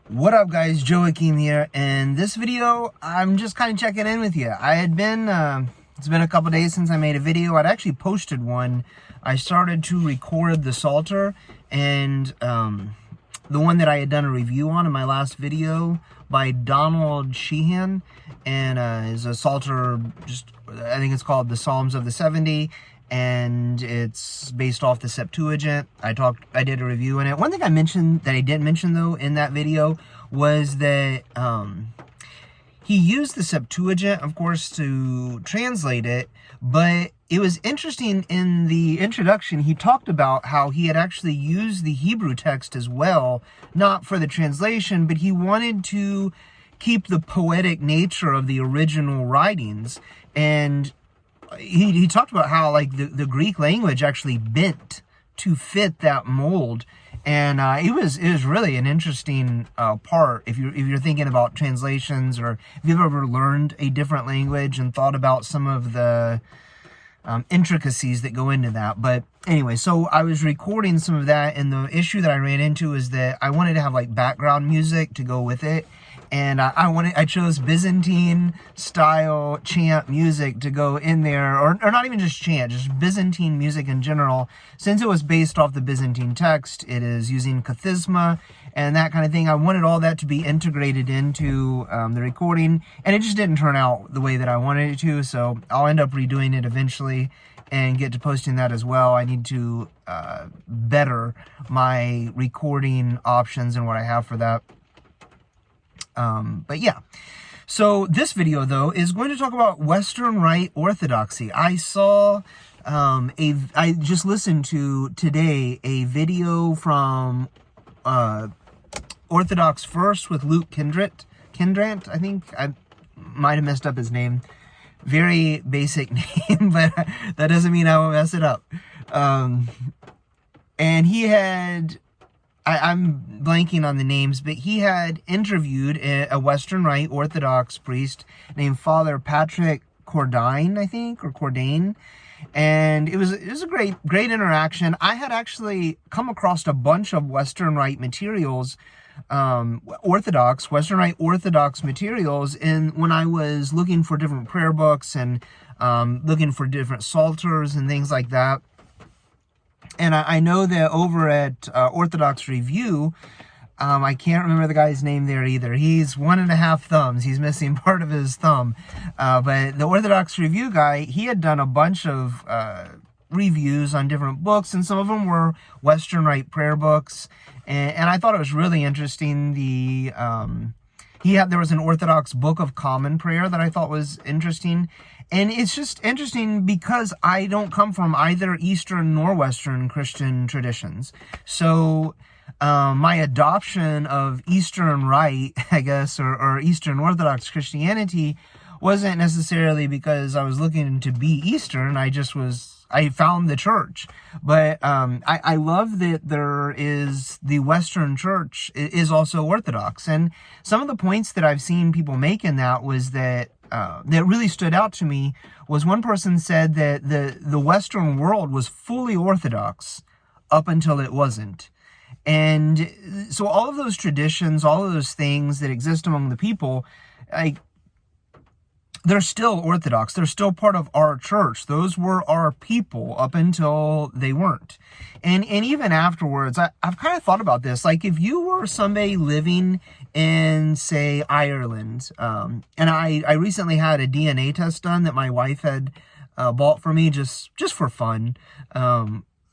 What up, guys? Joaquin here, and this video I'm just kind of checking in with you. It's been a couple days since I made a video. I'd actually posted one. I started to record the Psalter, and the one that I had done a review on in my last video by Donald Sheehan, and is a Psalter, I think it's called the Psalms of the 70, and it's based off the Septuagint. I did a review in it. One thing I mentioned that I didn't mention though in that video was that he used the Septuagint, of course, to translate it, but it was interesting in the introduction, he talked about how he had actually used the Hebrew text as well, not for the translation, but he wanted to keep the poetic nature of the original writings. And he talked about how like the Greek language actually bent to fit that mold, and it was really an interesting part if you're thinking about translations, or if you've ever learned a different language and thought about some of the intricacies that go into that. But anyway, so I was recording some of that, and the issue that I ran into is that I wanted to have like background music to go with it. And I chose Byzantine style chant music to go in there, or not even just chant, just Byzantine music in general. Since it was based off the Byzantine text, it is using kathisma and that kind of thing. I wanted all that to be integrated into the recording, and it just didn't turn out the way that I wanted it to. So I'll end up redoing it eventually and get to posting that as well. I need to better my recording options and what I have for that. But yeah, so this video though is going to talk about Western Rite Orthodoxy. I just listened to today a video from Orthodox First with Luke Kendrant. I think I might have messed up his name. Very basic name, but that doesn't mean I won't mess it up. And he had, I'm blanking on the names, but he had interviewed a Western Rite Orthodox priest named Father Patrick Cordain, I think, or Cordain. And it was a great interaction. I had actually come across a bunch of Western Rite materials, Western Rite Orthodox materials, when I was looking for different prayer books and looking for different psalters and things like that. And I know that over at Orthodox Review, I can't remember the guy's name there either. He's 1.5 thumbs. He's missing part of his thumb. But the Orthodox Review guy, he had done a bunch of reviews on different books, and some of them were Western Rite prayer books. And I thought it was really interesting. There was an Orthodox Book of Common Prayer that I thought was interesting. And it's just interesting because I don't come from either Eastern nor Western Christian traditions. So my adoption of Eastern Rite, I guess, or Eastern Orthodox Christianity wasn't necessarily because I was looking to be Eastern. I found the church. But I love that the Western church is also Orthodox. And some of the points that I've seen people make in that was that really stood out to me was one person said that the Western world was fully Orthodox up until it wasn't. And so all of those traditions, all of those things that exist among the people, they're still Orthodox. They're still part of our church. Those were our people up until they weren't. And even afterwards, I've kind of thought about this. Like if you were somebody living in, say, Ireland, and I recently had a DNA test done that my wife had bought for me just for fun.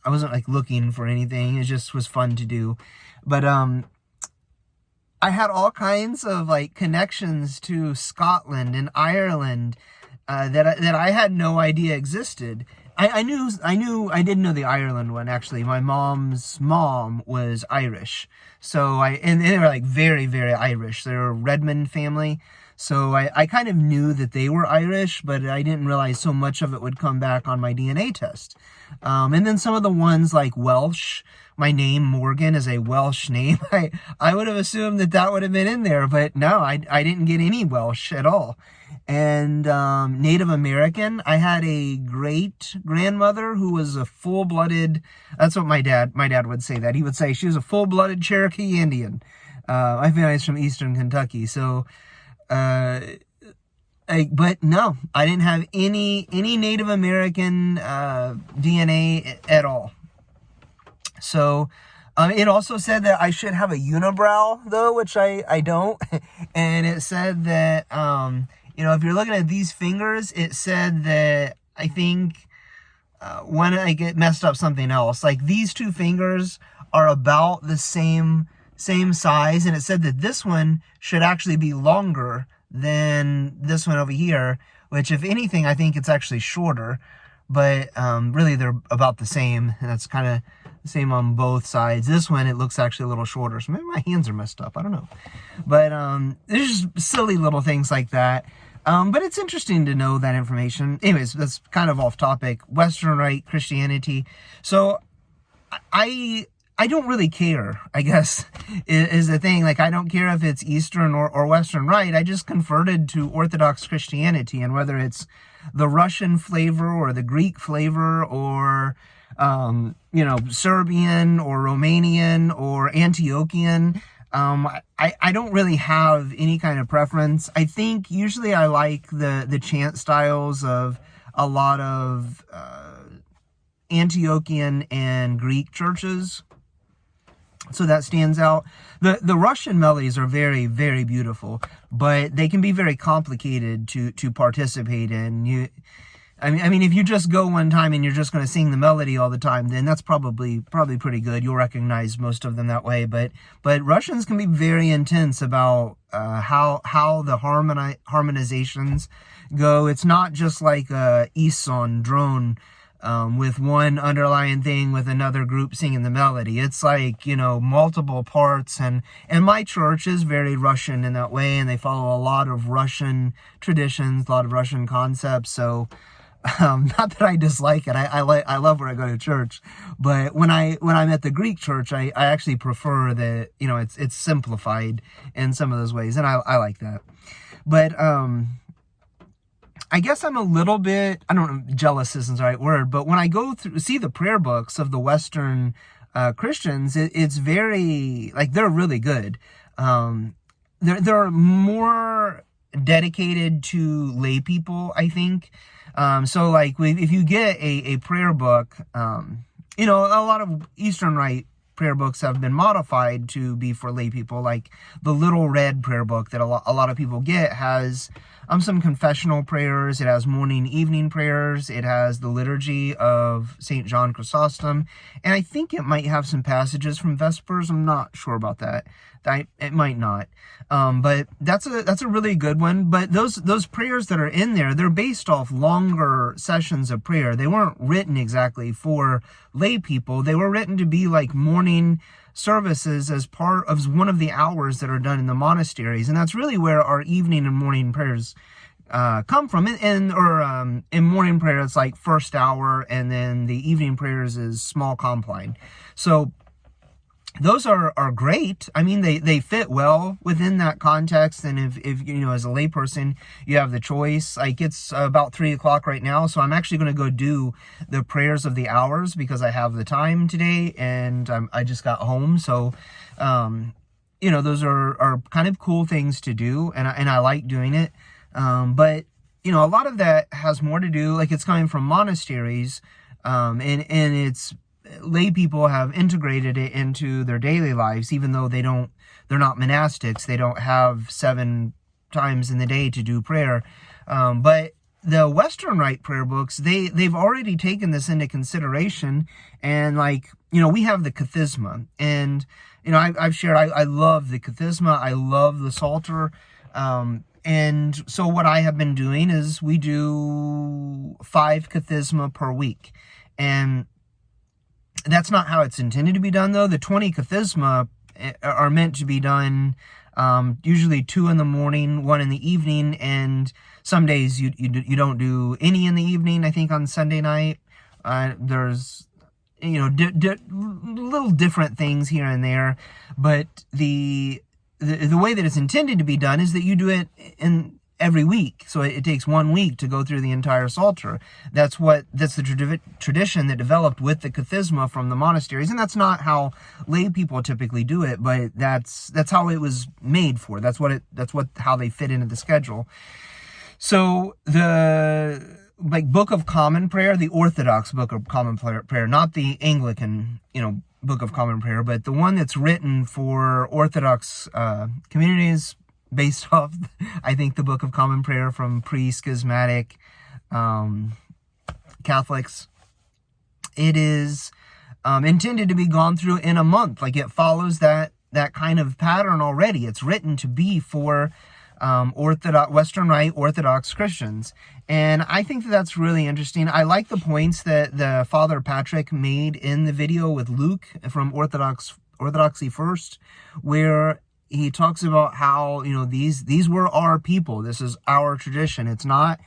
I wasn't like looking for anything. It just was fun to do. But I had all kinds of like connections to Scotland and Ireland that I had no idea existed. I didn't know the Ireland one, actually. My mom's mom was Irish. So and they were like very, very Irish. They're a Redmond family. So I kind of knew that they were Irish, but I didn't realize so much of it would come back on my DNA test. And then some of the ones like Welsh, my name Morgan is a Welsh name. I would have assumed that would have been in there, but no, I didn't get any Welsh at all. And Native American, I had a great grandmother who was a full-blooded, that's what my dad would say that. He would say she was a full-blooded Cherokee Indian. My family's from Eastern Kentucky, so but no, I didn't have any Native American DNA at all. So it also said that I should have a unibrow, though, which I don't. And it said that, if you're looking at these fingers, it said that I think when I get messed up something else, like these two fingers are about the same size. And it said that this one should actually be longer than this one over here, which if anything, I think it's actually shorter. But really, they're about the same, and that's kind of the same on both sides. This one, it looks actually a little shorter, so maybe my hands are messed up. I don't know. But there's just silly little things like that. But it's interesting to know that information. Anyways, that's kind of off topic. Western Rite Christianity. So I don't really care, I guess, is the thing. Like, I don't care if it's Eastern or Western Rite. I just converted to Orthodox Christianity, and whether it's the Russian flavor or the Greek flavor or, Serbian or Romanian or Antiochian, I don't really have any kind of preference. I think usually I like the chant styles of a lot of Antiochian and Greek churches. So that stands out. The Russian melodies are very, very beautiful, but they can be very complicated to participate in. I mean, if you just go one time and you're just going to sing the melody all the time, then that's probably pretty good. You'll recognize most of them that way. But Russians can be very intense about how the harmonizations go. It's not just like a Isan drone. With one underlying thing with another group singing the melody. It's like, multiple parts, and my church is very Russian in that way, and they follow a lot of Russian traditions, a lot of Russian concepts. So, not that I dislike it. I love where I go to church, but when I'm at the Greek church, I actually prefer that, it's simplified in some of those ways, and I like that. But, I guess I'm a little bit, I don't know, jealous isn't the right word, but when I go through, see the prayer books of the Western Christians, it's very, like, they're really good. They're more dedicated to lay people, I think. So, like, if you get a prayer book, a lot of Eastern Rite prayer books have been modified to be for lay people. Like the Little Red prayer book that a lot of people get has some confessional prayers. It has morning, evening prayers. It has the liturgy of St. John Chrysostom. And I think it might have some passages from Vespers. I'm not sure about that. It might not. But that's a really good one. But those prayers that are in there, they're based off longer sessions of prayer. They weren't written exactly for lay people. They were written to be like morning services as part of one of the hours that are done in the monasteries. And that's really where our evening and morning prayers come from. In morning prayer, it's like first hour, and then the evening prayers is small compline. So those are great. I mean, they fit well within that context. And if as a layperson, you have the choice. Like, it's about 3:00 right now, so I'm actually going to go do the prayers of the hours because I have the time today, and I just got home. So, those are kind of cool things to do, and I like doing it. But a lot of that has more to do, like, it's coming from monasteries, and it's lay people have integrated it into their daily lives, even though they're not monastics. They don't have 7 times in the day to do prayer. But the Western Rite prayer books, they've already taken this into consideration. And we have the Kathisma, and, I've shared, I love the Kathisma. I love the Psalter. And so what I have been doing is we do 5 Kathisma per week. And that's not how it's intended to be done, though. The 20 Kathisma are meant to be done usually 2 in the morning, 1 in the evening, and some days you don't do any in the evening. I think on Sunday night there's little different things here and there, but the way that it's intended to be done is that you do it every week. So it takes 1 week to go through the entire Psalter. That's the tradition that developed with the Kathisma from the monasteries. And that's not how lay people typically do it, but that's how it was made for. How they fit into the schedule. So the Book of Common Prayer, the Orthodox Book of Common Prayer, not the Anglican, Book of Common Prayer, but the one that's written for Orthodox communities, based off, I think, the Book of Common Prayer from pre-schismatic Catholics. It is intended to be gone through in a month. Like, it follows that kind of pattern already. It's written to be for Western Rite Orthodox Christians. And I think that's really interesting. I like the points that the Father Patrick made in the video with Luke from Orthodoxy First, where he talks about how, these were our people. This is our tradition. It's not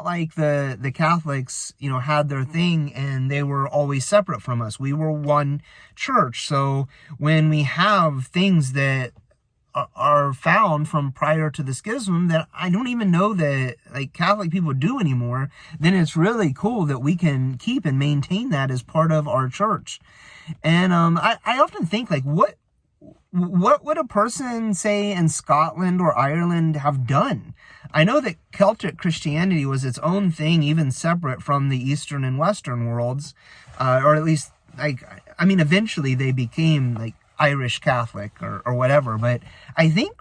like the Catholics, had their thing and they were always separate from us. We were one church. So when we have things that are found from prior to the schism that I don't even know that Catholic people do anymore, then it's really cool that we can keep and maintain that as part of our church. And I often think, what would a person, say, in Scotland or Ireland have done? I know that Celtic Christianity was its own thing, even separate from the Eastern and Western worlds, or at least, eventually they became Irish Catholic or whatever, but I think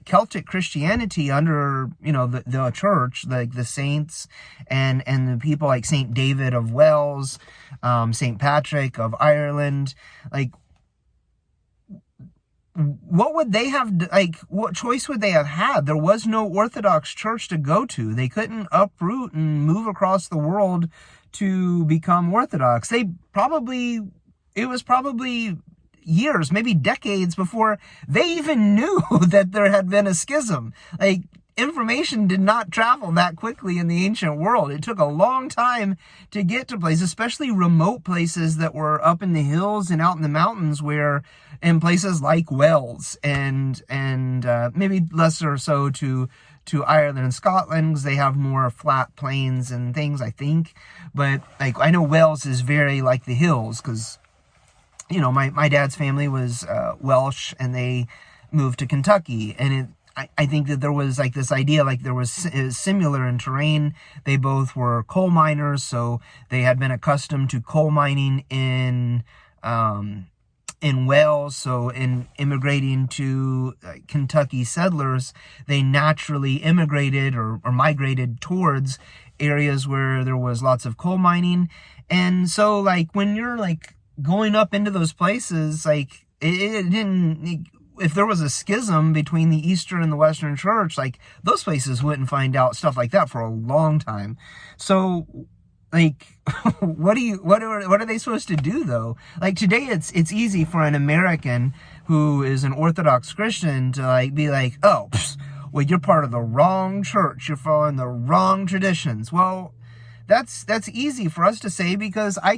Celtic Christianity under the church, the saints and the people like Saint David of Wales, Saint Patrick of Ireland, what would they have, what choice would they have had? There was no Orthodox church to go to. They couldn't uproot and move across the world to become Orthodox. It was probably years, maybe decades before they even knew that there had been a schism. Information did not travel that quickly in the ancient world. It took a long time to get to places, especially remote places that were up in the hills and out in the mountains, where in places like Wales and maybe lesser so to Ireland and Scotland, because they have more flat plains and things, I think. But I know Wales is very like the hills, because my dad's family was Welsh, and they moved to Kentucky. And I think that there was this idea, it was similar in terrain. They both were coal miners, so they had been accustomed to coal mining in Wales. So in immigrating to Kentucky settlers, they naturally immigrated or migrated towards areas where there was lots of coal mining. And so when you're going up into those places, if there was a schism between the Eastern and the Western church, those places wouldn't find out stuff like that for a long time. So what are they supposed to do though? Today it's easy for an American who is an Orthodox Christian to be oh, well, you're part of the wrong church, you're following the wrong traditions. Well, that's easy for us to say, because I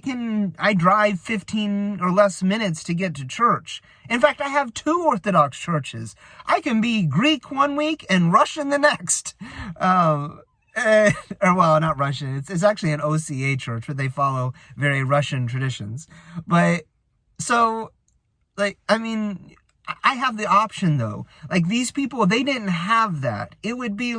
drive 15 or less minutes to get to church. In fact, I have 2 Orthodox churches. I can be Greek 1 week and Russian the next. Well, not Russian. It's actually an OCA church, where they follow very Russian traditions. But so, I have the option though. These people, they didn't have that. It would be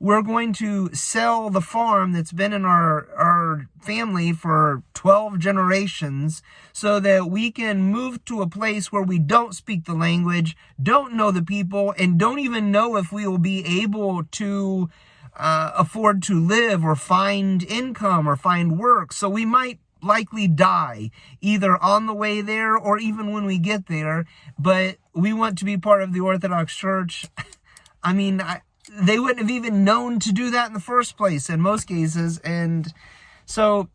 we're going to sell the farm that's been in our family for 12 generations so that we can move to a place where we don't speak the language, don't know the people, and don't even know if we will be able to afford to live or find income or find work. So we might likely die either on the way there or even when we get there, but we want to be part of the Orthodox Church. They wouldn't have even known to do that in the first place in most cases. And so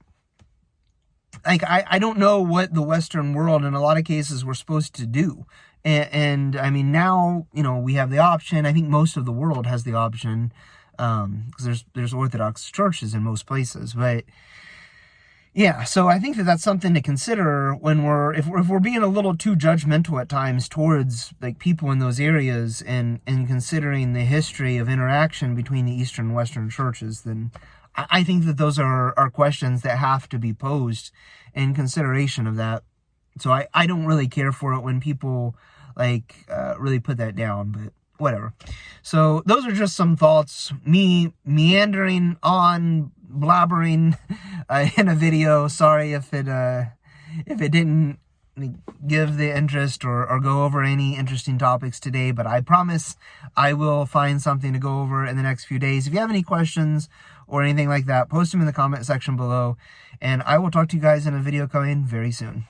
I don't know what the Western world in a lot of cases were supposed to do. And now, we have the option. I think most of the world has the option, because there's Orthodox churches in most places. But Yeah, so I think that that's something to consider when if we're being a little too judgmental at times towards like people in those areas, and considering the history of interaction between the Eastern and Western churches. Then I think that those are questions that have to be posed in consideration of that. So I don't really care for it when people like really put that down, but whatever. So those are just some thoughts, me meandering on, blabbering in a video. Sorry if it didn't give the interest or go over any interesting topics today, but I promise I will find something to go over in the next few days. If you have any questions or anything like that, post them in the comment section below, and I will talk to you guys in a video coming very soon.